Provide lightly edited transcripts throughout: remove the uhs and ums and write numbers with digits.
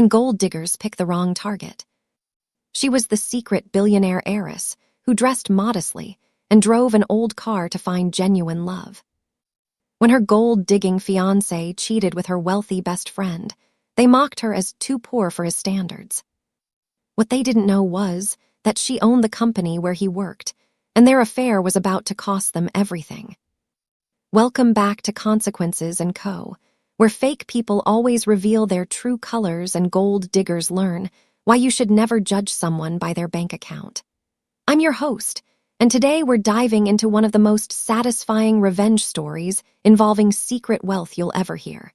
when gold diggers pick the wrong target. She was the secret billionaire heiress who dressed modestly and drove an old car to find genuine love. When her gold-digging fiancé cheated with her wealthy best friend, they mocked her as too poor for his standards. What they didn't know was that she owned the company where he worked, and their affair was about to cost them everything. Welcome back to Consequences & Co., where fake people always reveal their true colors and gold diggers learn why you should never judge someone by their bank account. I'm your host, and today we're diving into one of the most satisfying revenge stories involving secret wealth you'll ever hear.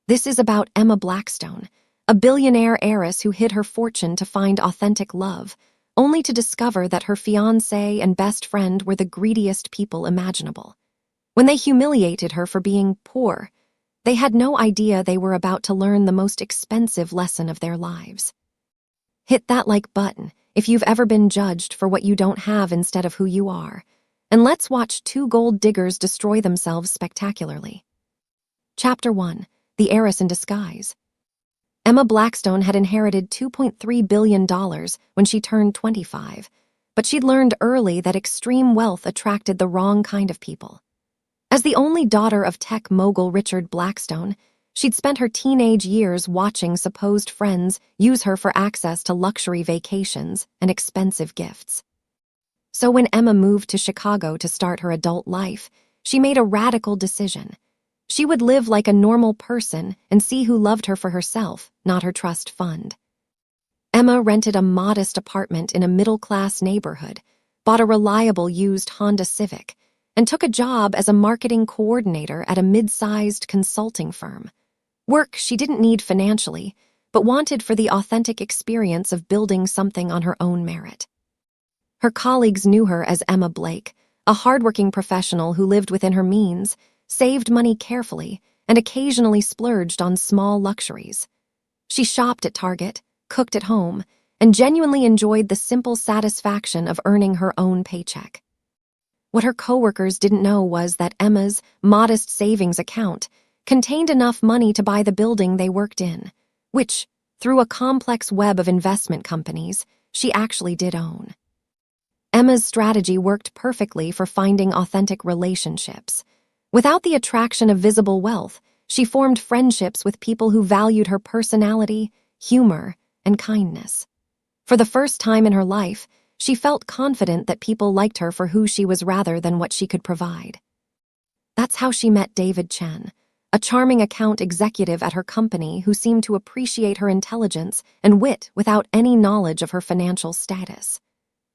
This is about Emma Blackstone, a billionaire heiress who hid her fortune to find authentic love, only to discover that her fiancé and best friend were the greediest people imaginable. When they humiliated her for being poor, they had no idea they were about to learn the most expensive lesson of their lives. Hit that like button if you've ever been judged for what you don't have instead of who you are, and let's watch two gold diggers destroy themselves spectacularly. Chapter 1. The Heiress in Disguise. Emma Blackstone had inherited $2.3 billion when she turned 25, but she'd learned early that extreme wealth attracted the wrong kind of people. As the only daughter of tech mogul Richard Blackstone, she'd spent her teenage years watching supposed friends use her for access to luxury vacations and expensive gifts. So when Emma moved to Chicago to start her adult life, she made a radical decision. She would live like a normal person and see who loved her for herself, not her trust fund. Emma rented a modest apartment in a middle-class neighborhood, bought a reliable used Honda Civic, and took a job as a marketing coordinator at a mid-sized consulting firm. Work she didn't need financially, but wanted for the authentic experience of building something on her own merit. Her colleagues knew her as Emma Blake, a hardworking professional who lived within her means, saved money carefully, and occasionally splurged on small luxuries. She shopped at Target, cooked at home, and genuinely enjoyed the simple satisfaction of earning her own paycheck. What her coworkers didn't know was that Emma's modest savings account contained enough money to buy the building they worked in, which, through a complex web of investment companies, she actually did own. Emma's strategy worked perfectly for finding authentic relationships. Without the attraction of visible wealth, she formed friendships with people who valued her personality, humor, and kindness. For the first time in her life, she felt confident that people liked her for who she was rather than what she could provide. That's how she met David Chen, a charming account executive at her company who seemed to appreciate her intelligence and wit without any knowledge of her financial status.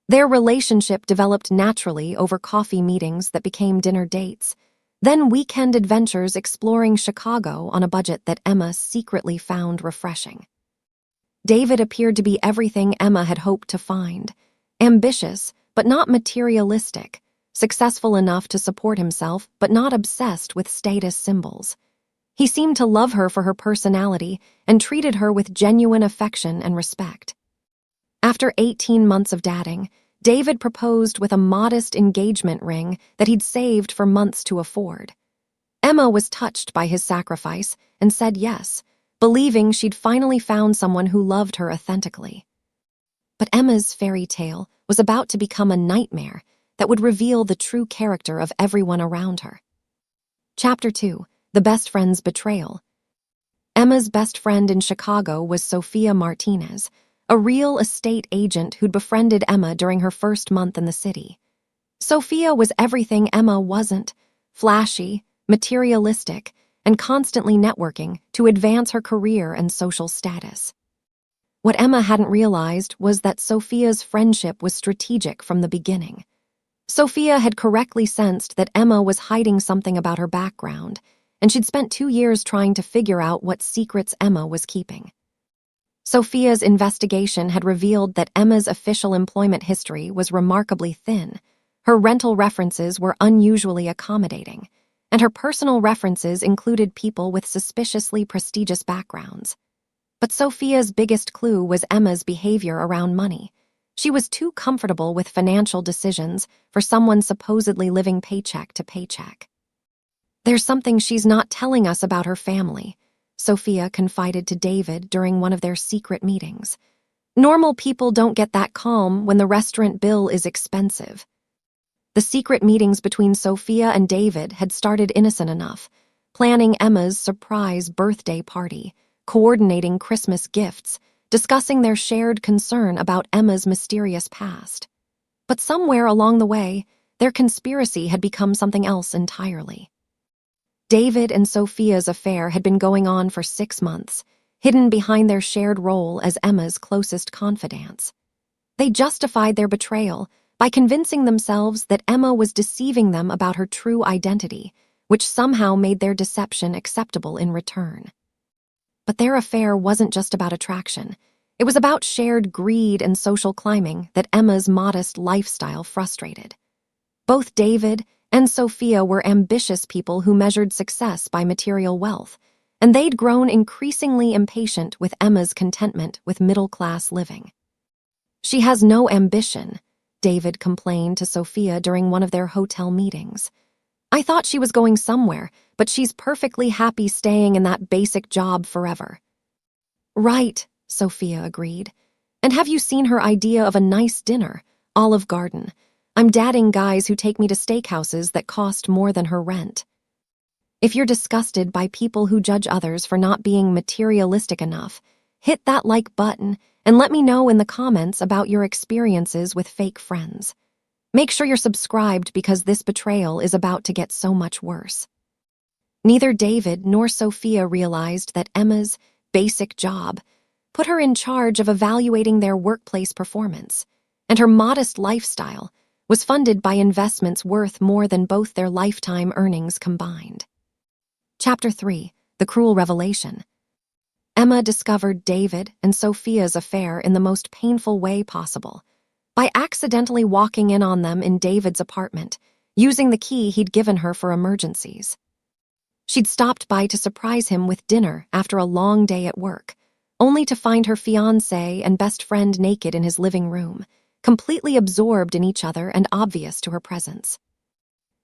Their relationship developed naturally over coffee meetings that became dinner dates, then weekend adventures exploring Chicago on a budget that Emma secretly found refreshing. David appeared to be everything Emma had hoped to find: ambitious, but not materialistic, successful enough to support himself, but not obsessed with status symbols. He seemed to love her for her personality and treated her with genuine affection and respect. After 18 months of dating, David proposed with a modest engagement ring that he'd saved for months to afford. Emma was touched by his sacrifice and said yes, believing she'd finally found someone who loved her authentically. But Emma's fairy tale was about to become a nightmare that would reveal the true character of everyone around her. Chapter 2. The Best Friend's Betrayal. Emma's best friend in Chicago was Sophia Martinez, a real estate agent who'd befriended Emma during her first month in the city. Sophia was everything Emma wasn't: flashy, materialistic, and constantly networking to advance her career and social status. What Emma hadn't realized was that Sophia's friendship was strategic from the beginning. Sophia had correctly sensed that Emma was hiding something about her background, and she'd spent 2 years trying to figure out what secrets Emma was keeping. Sophia's investigation had revealed that Emma's official employment history was remarkably thin. Her rental references were unusually accommodating, and her personal references included people with suspiciously prestigious backgrounds. But Sophia's biggest clue was Emma's behavior around money. She was too comfortable with financial decisions for someone supposedly living paycheck to paycheck. "There's something she's not telling us about her family," Sophia confided to David during one of their secret meetings. Normal people don't get that calm when the restaurant bill is expensive. The secret meetings between Sophia and David had started innocent enough, planning Emma's surprise birthday party, coordinating Christmas gifts, discussing their shared concern about Emma's mysterious past. But somewhere along the way, their conspiracy had become something else entirely. David and Sophia's affair had been going on for 6 months, hidden behind their shared role as Emma's closest confidants. They justified their betrayal by convincing themselves that Emma was deceiving them about her true identity, which somehow made their deception acceptable in return. But their affair wasn't just about attraction. It was about shared greed and social climbing that Emma's modest lifestyle frustrated. Both David and Sophia were ambitious people who measured success by material wealth, and they'd grown increasingly impatient with Emma's contentment with middle-class living. "She has no ambition," David complained to Sophia during one of their hotel meetings. "I thought she was going somewhere, but she's perfectly happy staying in that basic job forever." "Right," Sophia agreed. "And have you seen her idea of a nice dinner? Olive Garden. I'm dating guys who take me to steakhouses that cost more than her rent." If you're disgusted by people who judge others for not being materialistic enough, hit that like button and let me know in the comments about your experiences with fake friends. Make sure you're subscribed because this betrayal is about to get so much worse. Neither David nor Sophia realized that Emma's basic job put her in charge of evaluating their workplace performance, and her modest lifestyle was funded by investments worth more than both their lifetime earnings combined. Chapter 3: The Cruel Revelation. Emma discovered David and Sophia's affair in the most painful way possible, by accidentally walking in on them in David's apartment, using the key he'd given her for emergencies. She'd stopped by to surprise him with dinner after a long day at work, only to find her fiancé and best friend naked in his living room, completely absorbed in each other and obvious to her presence.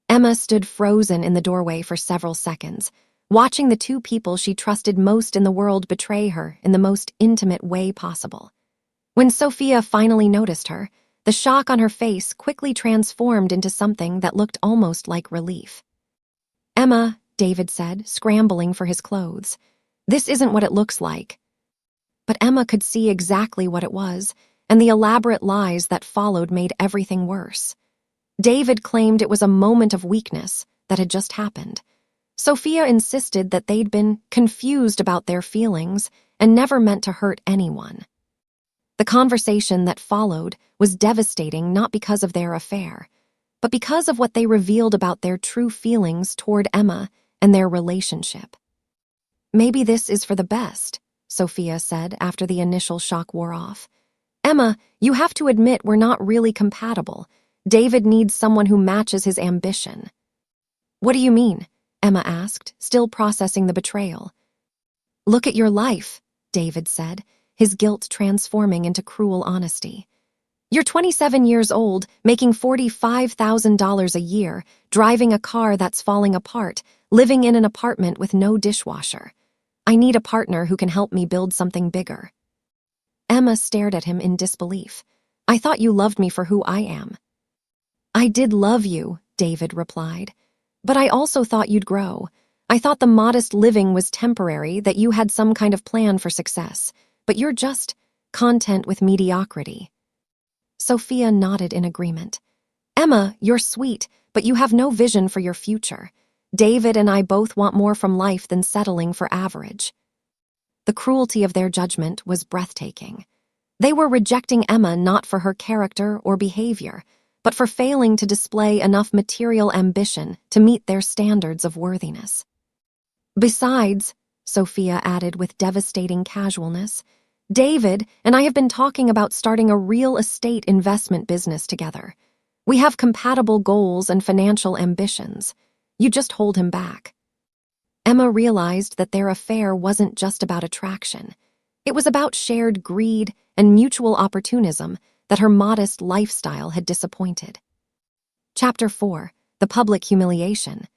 Emma stood frozen in the doorway for several seconds, watching the two people she trusted most in the world betray her in the most intimate way possible. When Sophia finally noticed her, the shock on her face quickly transformed into something that looked almost like relief. "Emma," David said, scrambling for his clothes, "this isn't what it looks like." But Emma could see exactly what it was, and the elaborate lies that followed made everything worse. David claimed it was a moment of weakness that had just happened. Sophia insisted that they'd been confused about their feelings and never meant to hurt anyone. The conversation that followed was devastating not because of their affair, but because of what they revealed about their true feelings toward Emma and their relationship. "Maybe this is for the best," Sophia said after the initial shock wore off. "Emma, you have to admit we're not really compatible. David needs someone who matches his ambition." "What do you mean?" Emma asked, still processing the betrayal. "Look at your life," David said, his guilt transforming into cruel honesty. "You're 27 years old, making $45,000 a year, driving a car that's falling apart, living in an apartment with no dishwasher. I need a partner who can help me build something bigger." Emma stared at him in disbelief. "I thought you loved me for who I am." "I did love you," David replied. "But I also thought you'd grow. I thought the modest living was temporary, that you had some kind of plan for success, but you're just content with mediocrity." Sophia nodded in agreement. "Emma, you're sweet, but you have no vision for your future. David and I both want more from life than settling for average." The cruelty of their judgment was breathtaking. They were rejecting Emma not for her character or behavior, but for failing to display enough material ambition to meet their standards of worthiness. "Besides," Sophia added with devastating casualness, "David and I have been talking about starting a real estate investment business together. We have compatible goals and financial ambitions. You just hold him back." Emma realized that their affair wasn't just about attraction. It was about shared greed and mutual opportunism that her modest lifestyle had disappointed. Chapter 4: The Public Humiliation.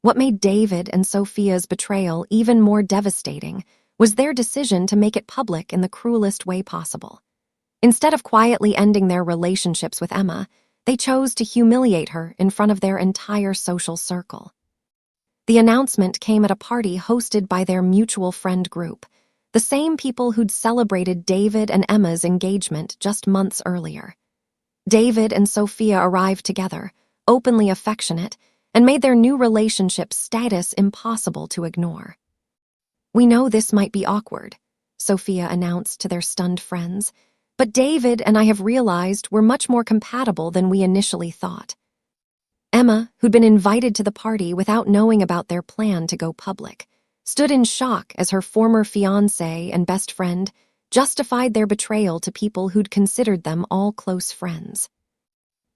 What made David and Sophia's betrayal even more devastating was their decision to make it public in the cruelest way possible. Instead of quietly ending their relationships with Emma, they chose to humiliate her in front of their entire social circle. The announcement came at a party hosted by their mutual friend group, the same people who'd celebrated David and Emma's engagement just months earlier. David and Sophia arrived together, openly affectionate, and made their new relationship status impossible to ignore. "We know this might be awkward," Sophia announced to their stunned friends, "but David and I have realized we're much more compatible than we initially thought." Emma, who'd been invited to the party without knowing about their plan to go public, stood in shock as her former fiancé and best friend justified their betrayal to people who'd considered them all close friends.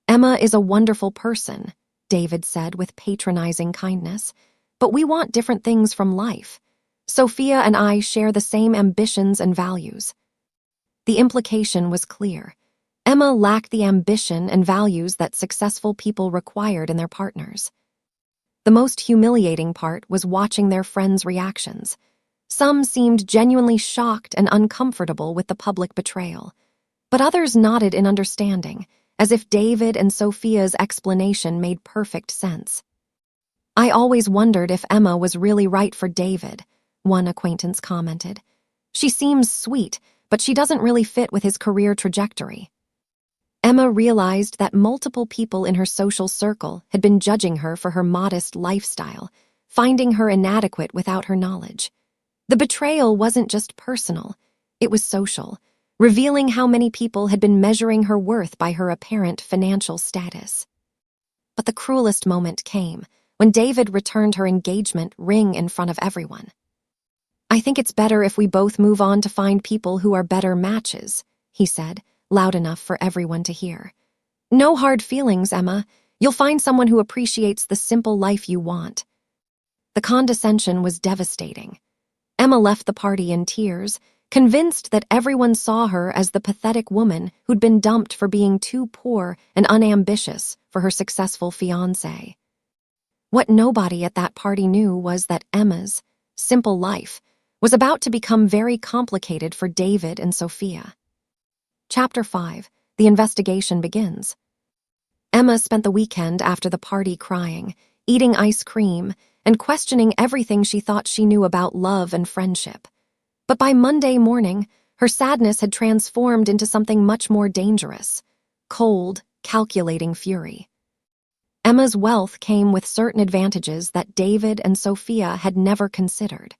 "Emma is a wonderful person," David said with patronizing kindness, "but we want different things from life. Sophia and I share the same ambitions and values." The implication was clear. Emma lacked the ambition and values that successful people required in their partners. The most humiliating part was watching their friends' reactions. Some seemed genuinely shocked and uncomfortable with the public betrayal, but others nodded in understanding, as if David and Sophia's explanation made perfect sense. "I always wondered if Emma was really right for David," one acquaintance commented. "She seems sweet, but she doesn't really fit with his career trajectory." Emma realized that multiple people in her social circle had been judging her for her modest lifestyle, finding her inadequate without her knowledge. The betrayal wasn't just personal, it was social, revealing how many people had been measuring her worth by her apparent financial status. But the cruelest moment came when David returned her engagement ring in front of everyone. "I think it's better if we both move on to find people who are better matches," he said, loud enough for everyone to hear. "No hard feelings, Emma. You'll find someone who appreciates the simple life you want." The condescension was devastating. Emma left the party in tears, convinced that everyone saw her as the pathetic woman who'd been dumped for being too poor and unambitious for her successful fiancé. What nobody at that party knew was that Emma's simple life was about to become very complicated for David and Sophia. Chapter 5. The investigation begins. Emma spent the weekend after the party crying, eating ice cream, and questioning everything she thought she knew about love and friendship. But by Monday morning, her sadness had transformed into something much more dangerous: cold, calculating fury. Emma's wealth came with certain advantages that David and Sophia had never considered.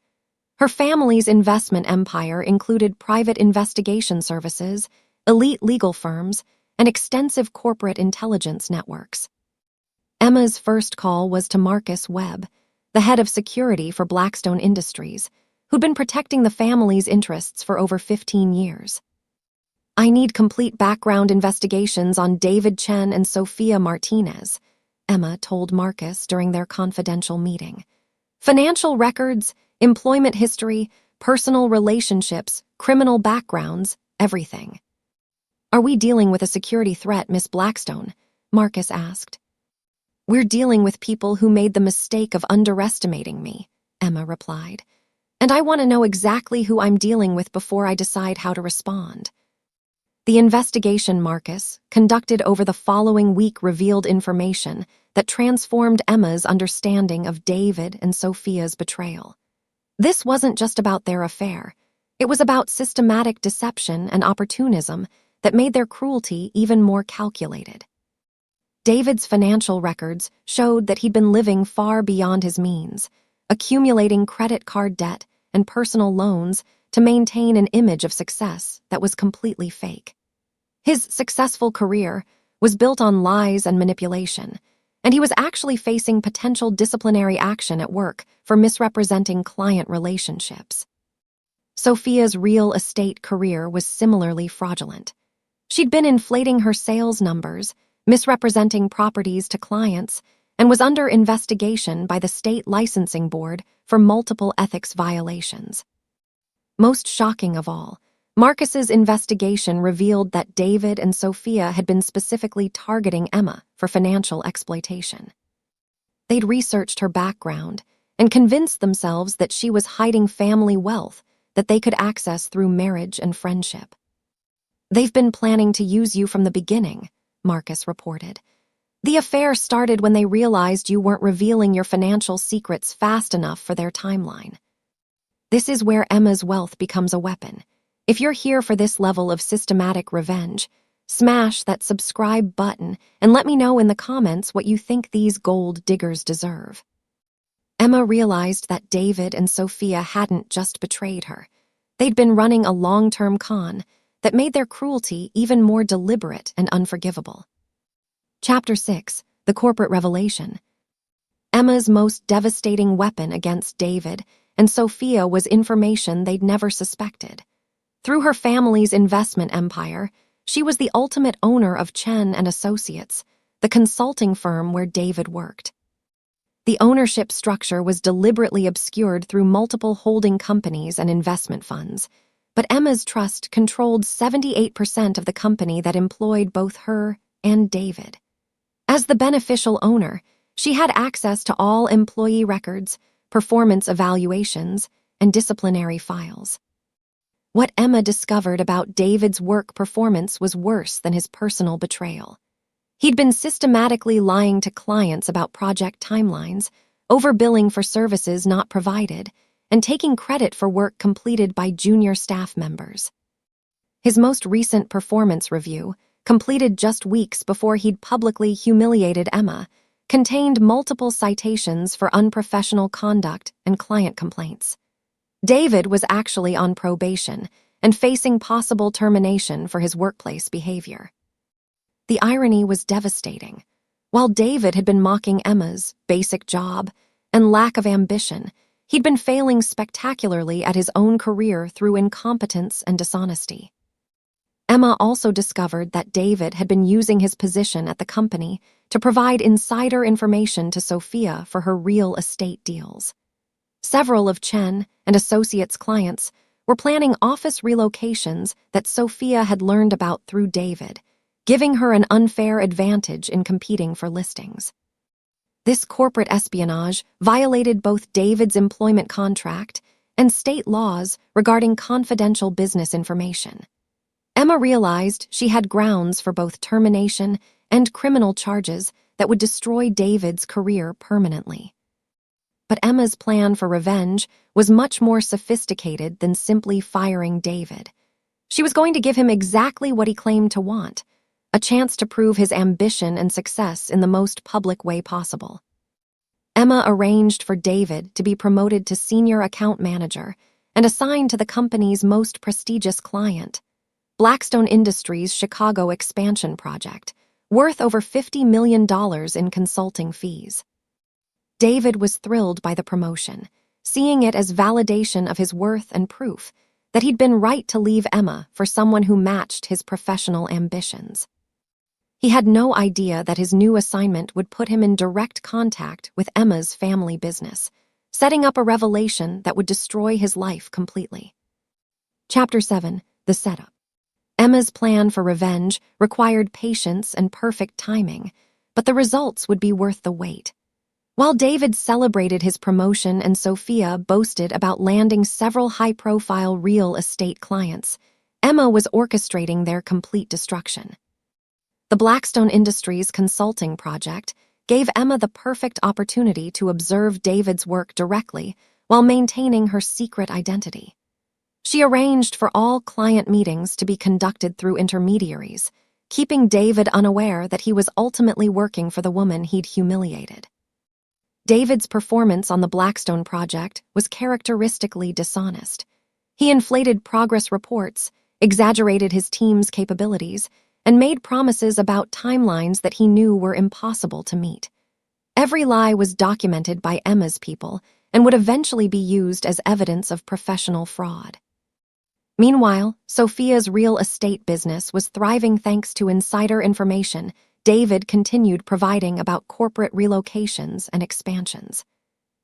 Her family's investment empire included private investigation services, elite legal firms, and extensive corporate intelligence networks. Emma's first call was to Marcus Webb, the head of security for Blackstone Industries, who'd been protecting the family's interests for over 15 years. "I need complete background investigations on David Chen and Sophia Martinez," Emma told Marcus during their confidential meeting. "Financial records, employment history, personal relationships, criminal backgrounds, everything." "Are we dealing with a security threat, Miss Blackstone?" Marcus asked. "We're dealing with people who made the mistake of underestimating me," Emma replied. "And I want to know exactly who I'm dealing with before I decide how to respond." The investigation Marcus conducted over the following week revealed information that transformed Emma's understanding of David and Sophia's betrayal. This wasn't just about their affair. It was about systematic deception and opportunism that made their cruelty even more calculated. David's financial records showed that he'd been living far beyond his means, accumulating credit card debt and personal loans to maintain an image of success that was completely fake. His successful career was built on lies and manipulation, and he was actually facing potential disciplinary action at work for misrepresenting client relationships. Sophia's real estate career was similarly fraudulent. She'd been inflating her sales numbers, misrepresenting properties to clients, and was under investigation by the state licensing board for multiple ethics violations. Most shocking of all, Marcus's investigation revealed that David and Sophia had been specifically targeting Emma for financial exploitation. They'd researched her background and convinced themselves that she was hiding family wealth that they could access through marriage and friendship. "They've been planning to use you from the beginning," Marcus reported. "The affair started when they realized you weren't revealing your financial secrets fast enough for their timeline." This is where Emma's wealth becomes a weapon. If you're here for this level of systematic revenge, smash that subscribe button and let me know in the comments what you think these gold diggers deserve. Emma realized that David and Sophia hadn't just betrayed her. They'd been running a long-term con that made their cruelty even more deliberate and unforgivable. Chapter 6: The Corporate Revelation. Emma's most devastating weapon against David and Sophia was information they'd never suspected. Through her family's investment empire, she was the ultimate owner of Chen and Associates, the consulting firm where David worked. The ownership structure was deliberately obscured through multiple holding companies and investment funds, but Emma's trust controlled 78% of the company that employed both her and David. As the beneficial owner, she had access to all employee records, performance evaluations, and disciplinary files. What Emma discovered about David's work performance was worse than his personal betrayal. He'd been systematically lying to clients about project timelines, overbilling for services not provided, and taking credit for work completed by junior staff members. His most recent performance review, completed just weeks before he'd publicly humiliated Emma, contained multiple citations for unprofessional conduct and client complaints. David was actually on probation and facing possible termination for his workplace behavior. The irony was devastating. While David had been mocking Emma's basic job and lack of ambition, he'd been failing spectacularly at his own career through incompetence and dishonesty. Emma also discovered that David had been using his position at the company to provide insider information to Sophia for her real estate deals. Several of Chen and Associates' clients were planning office relocations that Sophia had learned about through David, giving her an unfair advantage in competing for listings. This corporate espionage violated both David's employment contract and state laws regarding confidential business information. Emma realized she had grounds for both termination and criminal charges that would destroy David's career permanently. But Emma's plan for revenge was much more sophisticated than simply firing David. She was going to give him exactly what he claimed to want: a chance to prove his ambition and success in the most public way possible. Emma arranged for David to be promoted to senior account manager and assigned to the company's most prestigious client, Blackstone Industries' Chicago expansion project, worth over $50 million in consulting fees. David was thrilled by the promotion, seeing it as validation of his worth and proof that he'd been right to leave Emma for someone who matched his professional ambitions. He had no idea that his new assignment would put him in direct contact with Emma's family business, setting up a revelation that would destroy his life completely. Chapter 7: The Setup. Emma's plan for revenge required patience and perfect timing, but the results would be worth the wait. While David celebrated his promotion and Sophia boasted about landing several high-profile real estate clients, Emma was orchestrating their complete destruction. The Blackstone Industries consulting project gave Emma the perfect opportunity to observe David's work directly while maintaining her secret identity. She arranged for all client meetings to be conducted through intermediaries, keeping David unaware that he was ultimately working for the woman he'd humiliated. David's performance on the Blackstone project was characteristically dishonest. He inflated progress reports, exaggerated his team's capabilities, and made promises about timelines that he knew were impossible to meet. Every lie was documented by Emma's people and would eventually be used as evidence of professional fraud. Meanwhile, Sophia's real estate business was thriving thanks to insider information David continued providing about corporate relocations and expansions.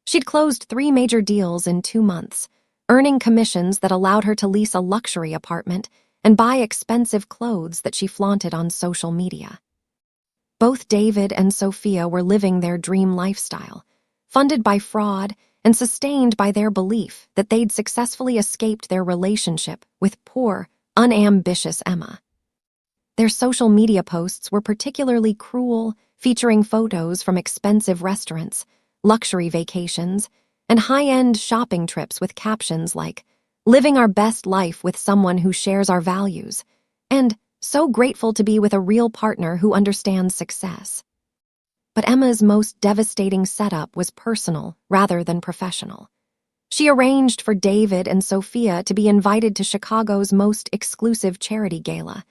She'd closed 3 major deals in 2 months, earning commissions that allowed her to lease a luxury apartment and buy expensive clothes that she flaunted on social media. Both David and Sophia were living their dream lifestyle, funded by fraud and sustained by their belief that they'd successfully escaped their relationship with poor, unambitious Emma. Their social media posts were particularly cruel, featuring photos from expensive restaurants, luxury vacations, and high-end shopping trips with captions like, "Living our best life with someone who shares our values," and "So grateful to be with a real partner who understands success." But Emma's most devastating setup was personal rather than professional. She arranged for David and Sophia to be invited to Chicago's most exclusive charity gala,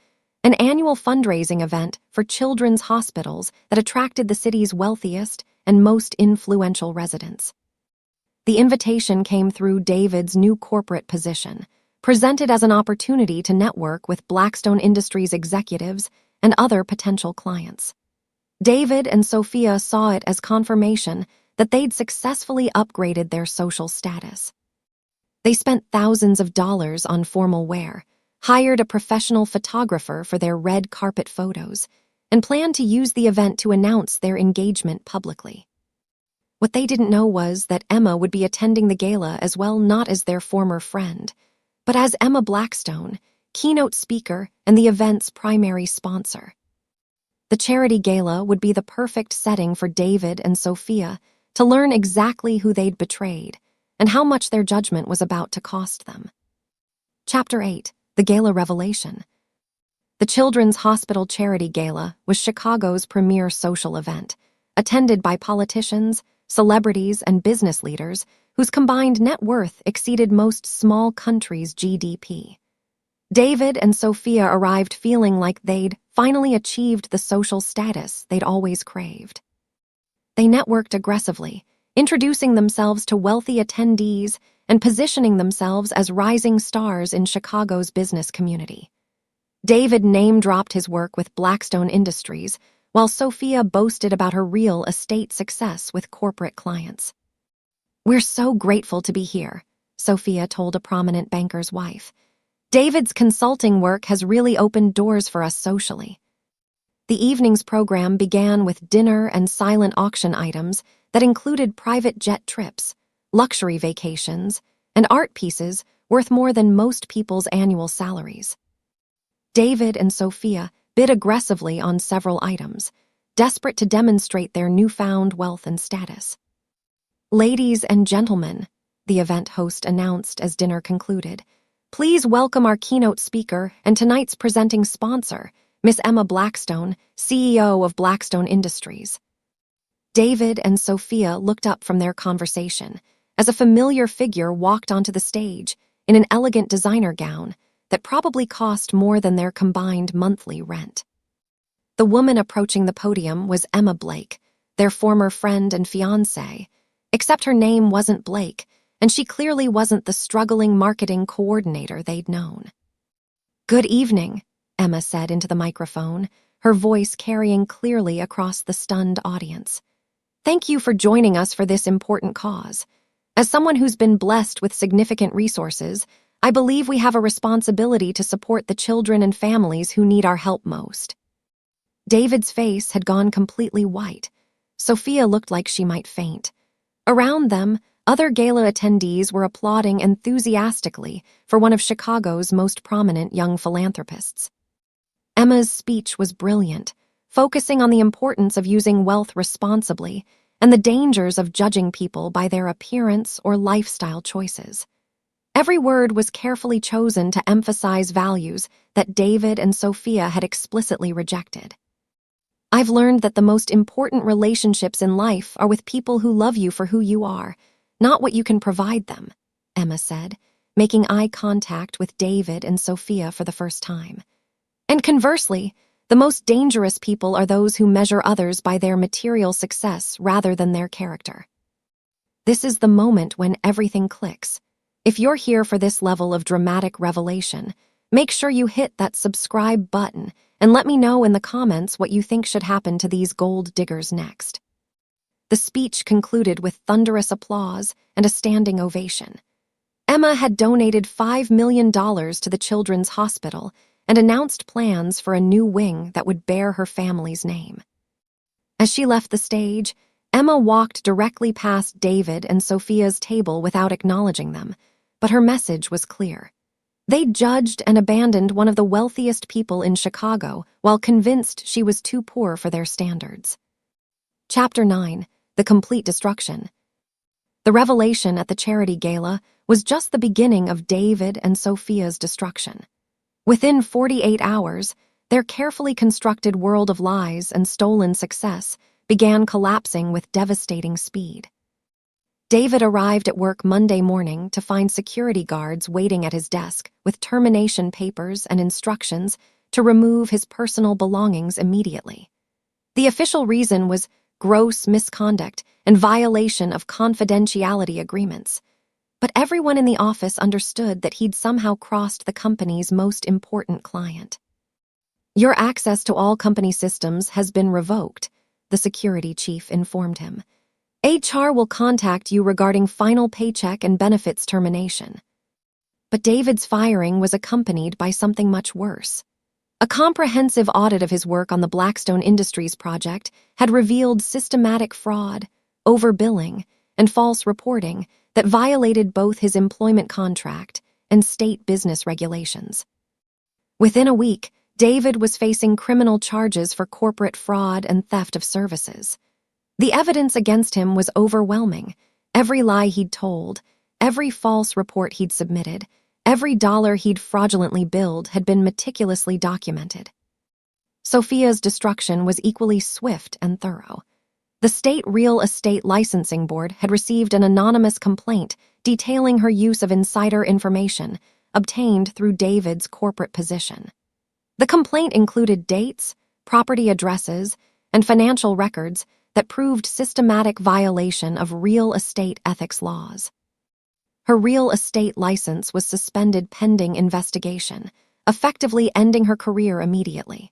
an annual fundraising event for children's hospitals that attracted the city's wealthiest and most influential residents. The invitation came through David's new corporate position, presented as an opportunity to network with Blackstone Industries executives and other potential clients. David and Sophia saw it as confirmation that they'd successfully upgraded their social status. They spent thousands of dollars on formal wear, hired a professional photographer for their red carpet photos, and planned to use the event to announce their engagement publicly. What they didn't know was that Emma would be attending the gala as well, not as their former friend, but as Emma Blackstone, keynote speaker and the event's primary sponsor. The charity gala would be the perfect setting for David and Sophia to learn exactly who they'd betrayed and how much their judgment was about to cost them. Chapter 8. The Gala Revelation. The Children's Hospital Charity Gala was Chicago's premier social event, attended by politicians, celebrities, and business leaders whose combined net worth exceeded most small countries' GDP. David and Sophia arrived feeling like they'd finally achieved the social status they'd always craved. They networked aggressively, introducing themselves to wealthy attendees and positioning themselves as rising stars in Chicago's business community. David name-dropped his work with Blackstone Industries, while Sophia boasted about her real estate success with corporate clients. "We're so grateful to be here," Sophia told a prominent banker's wife. "David's consulting work has really opened doors for us socially." The evening's program began with dinner and silent auction items that included private jet trips, luxury vacations, and art pieces worth more than most people's annual salaries. David and Sophia bid aggressively on several items, desperate to demonstrate their newfound wealth and status. "Ladies and gentlemen," the event host announced as dinner concluded, "please welcome our keynote speaker and tonight's presenting sponsor, Miss Emma Blackstone, CEO of Blackstone Industries." David and Sophia looked up from their conversation as a familiar figure walked onto the stage in an elegant designer gown that probably cost more than their combined monthly rent. The woman approaching the podium was Emma Blake, their former friend and fiancé, except her name wasn't Blake, and she clearly wasn't the struggling marketing coordinator they'd known. "Good evening," Emma said into the microphone, her voice carrying clearly across the stunned audience. "Thank you for joining us for this important cause. As someone who's been blessed with significant resources, I believe we have a responsibility to support the children and families who need our help most." David's face had gone completely white. Sophia looked like she might faint. Around them, other gala attendees were applauding enthusiastically for one of Chicago's most prominent young philanthropists. Emma's speech was brilliant, focusing on the importance of using wealth responsibly and the dangers of judging people by their appearance or lifestyle choices. Every word was carefully chosen to emphasize values that David and Sophia had explicitly rejected. "I've learned that the most important relationships in life are with people who love you for who you are, not what you can provide them," Emma said, making eye contact with David and Sophia for the first time. "And conversely, the most dangerous people are those who measure others by their material success rather than their character." This is the moment when everything clicks. If you're here for this level of dramatic revelation, make sure you hit that subscribe button and let me know in the comments what you think should happen to these gold diggers next. The speech concluded with thunderous applause and a standing ovation. Emma had donated $5 million to the Children's Hospital and announced plans for a new wing that would bear her family's name. As she left the stage, Emma walked directly past David and Sophia's table without acknowledging them, but her message was clear. They judged and abandoned one of the wealthiest people in Chicago while convinced she was too poor for their standards. Chapter 9: The Complete Destruction. The revelation at the charity gala was just the beginning of David and Sophia's destruction. Within 48 hours, their carefully constructed world of lies and stolen success began collapsing with devastating speed. David arrived at work Monday morning to find security guards waiting at his desk with termination papers and instructions to remove his personal belongings immediately. The official reason was gross misconduct and violation of confidentiality agreements. But everyone in the office understood that he'd somehow crossed the company's most important client. "Your access to all company systems has been revoked," the security chief informed him. "HR will contact you regarding final paycheck and benefits termination." But David's firing was accompanied by something much worse. A comprehensive audit of his work on the Blackstone Industries project had revealed systematic fraud, overbilling, and false reporting that violated both his employment contract and state business regulations. Within a week, David was facing criminal charges for corporate fraud and theft of services. The evidence against him was overwhelming. Every lie he'd told, every false report he'd submitted, every dollar he'd fraudulently billed had been meticulously documented. Sophia's destruction was equally swift and thorough. The State Real Estate Licensing Board had received an anonymous complaint detailing her use of insider information obtained through David's corporate position. The complaint included dates, property addresses, and financial records that proved systematic violation of real estate ethics laws. Her real estate license was suspended pending investigation, effectively ending her career immediately.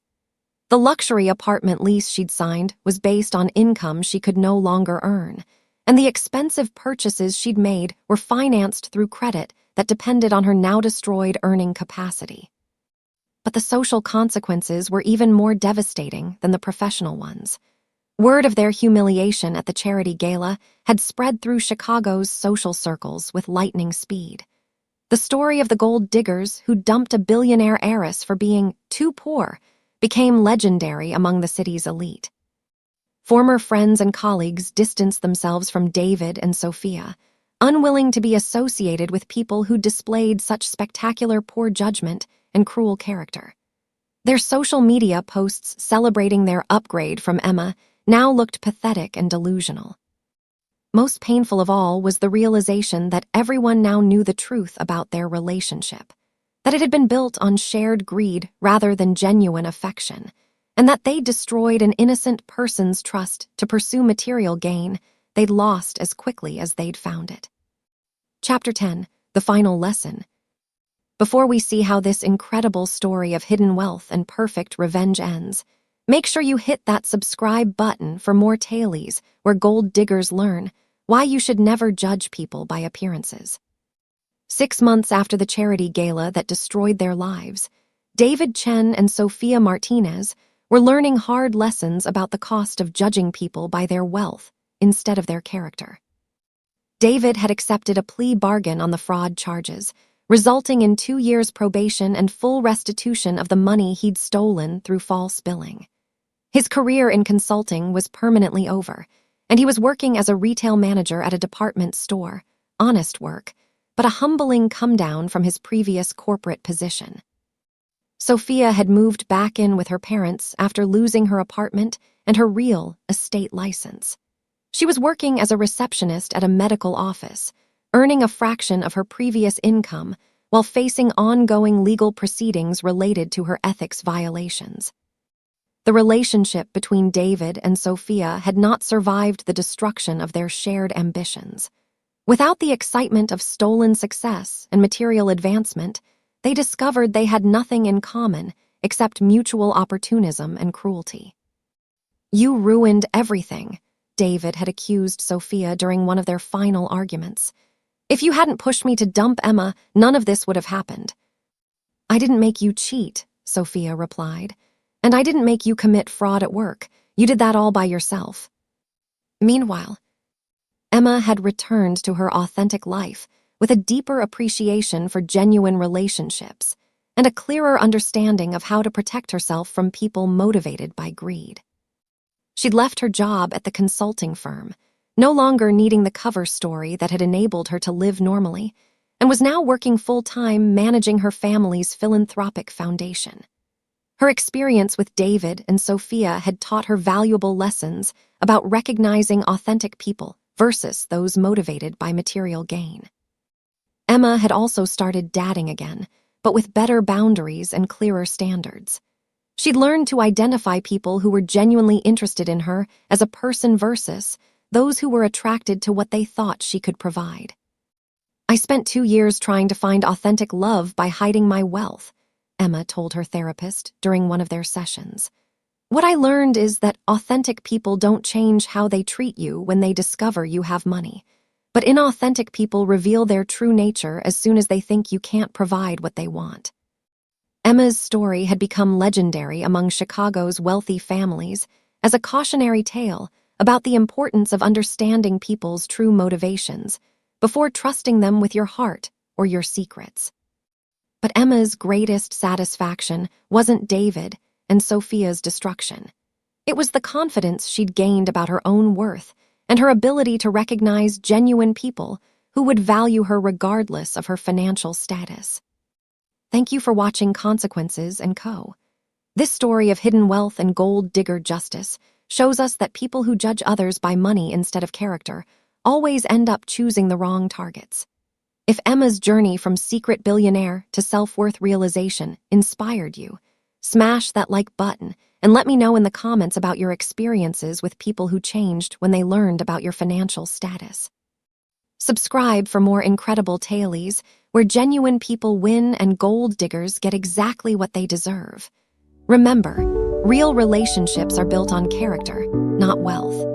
The luxury apartment lease she'd signed was based on income she could no longer earn, and the expensive purchases she'd made were financed through credit that depended on her now-destroyed earning capacity. But the social consequences were even more devastating than the professional ones. Word of their humiliation at the charity gala had spread through Chicago's social circles with lightning speed. The story of the gold diggers who dumped a billionaire heiress for being too poor became legendary among the city's elite. Former friends and colleagues distanced themselves from David and Sophia, unwilling to be associated with people who displayed such spectacular poor judgment and cruel character. Their social media posts celebrating their upgrade from Emma now looked pathetic and delusional. Most painful of all was the realization that everyone now knew the truth about their relationship, that it had been built on shared greed rather than genuine affection, and that they destroyed an innocent person's trust to pursue material gain they'd lost as quickly as they'd found it. Chapter 10: The Final Lesson. Before we see how this incredible story of hidden wealth and perfect revenge ends, make sure you hit that subscribe button for more tales where gold diggers learn why you should never judge people by appearances. 6 months after the charity gala that destroyed their lives, David Chen and Sophia Martinez were learning hard lessons about the cost of judging people by their wealth instead of their character. David had accepted a plea bargain on the fraud charges, resulting in 2 years probation and full restitution of the money he'd stolen through false billing. His career in consulting was permanently over, and he was working as a retail manager at a department store. Honest work, but a humbling come-down from his previous corporate position. Sophia had moved back in with her parents after losing her apartment and her real estate license. She was working as a receptionist at a medical office, earning a fraction of her previous income while facing ongoing legal proceedings related to her ethics violations. The relationship between David and Sophia had not survived the destruction of their shared ambitions. Without the excitement of stolen success and material advancement, they discovered they had nothing in common except mutual opportunism and cruelty. "You ruined everything," David had accused Sophia during one of their final arguments. "If you hadn't pushed me to dump Emma, none of this would have happened." "I didn't make you cheat," Sophia replied. "And I didn't make you commit fraud at work. You did that all by yourself." Meanwhile, Emma had returned to her authentic life with a deeper appreciation for genuine relationships and a clearer understanding of how to protect herself from people motivated by greed. She'd left her job at the consulting firm, no longer needing the cover story that had enabled her to live normally, and was now working full-time managing her family's philanthropic foundation. Her experience with David and Sophia had taught her valuable lessons about recognizing authentic people versus those motivated by material gain. Emma had also started dating again, but with better boundaries and clearer standards. She'd learned to identify people who were genuinely interested in her as a person versus those who were attracted to what they thought she could provide. "I spent 2 years trying to find authentic love by hiding my wealth," Emma told her therapist during one of their sessions. "What I learned is that authentic people don't change how they treat you when they discover you have money, but inauthentic people reveal their true nature as soon as they think you can't provide what they want." Emma's story had become legendary among Chicago's wealthy families as a cautionary tale about the importance of understanding people's true motivations before trusting them with your heart or your secrets. But Emma's greatest satisfaction wasn't David and Sophia's destruction. It was the confidence she'd gained about her own worth and her ability to recognize genuine people who would value her regardless of her financial status. Thank you for watching Consequences & Co. This story of hidden wealth and gold digger justice shows us that people who judge others by money instead of character always end up choosing the wrong targets. If Emma's journey from secret billionaire to self-worth realization inspired you, smash that like button and let me know in the comments about your experiences with people who changed when they learned about your financial status. Subscribe for more incredible tales where genuine people win and gold diggers get exactly what they deserve. Remember, real relationships are built on character, not wealth.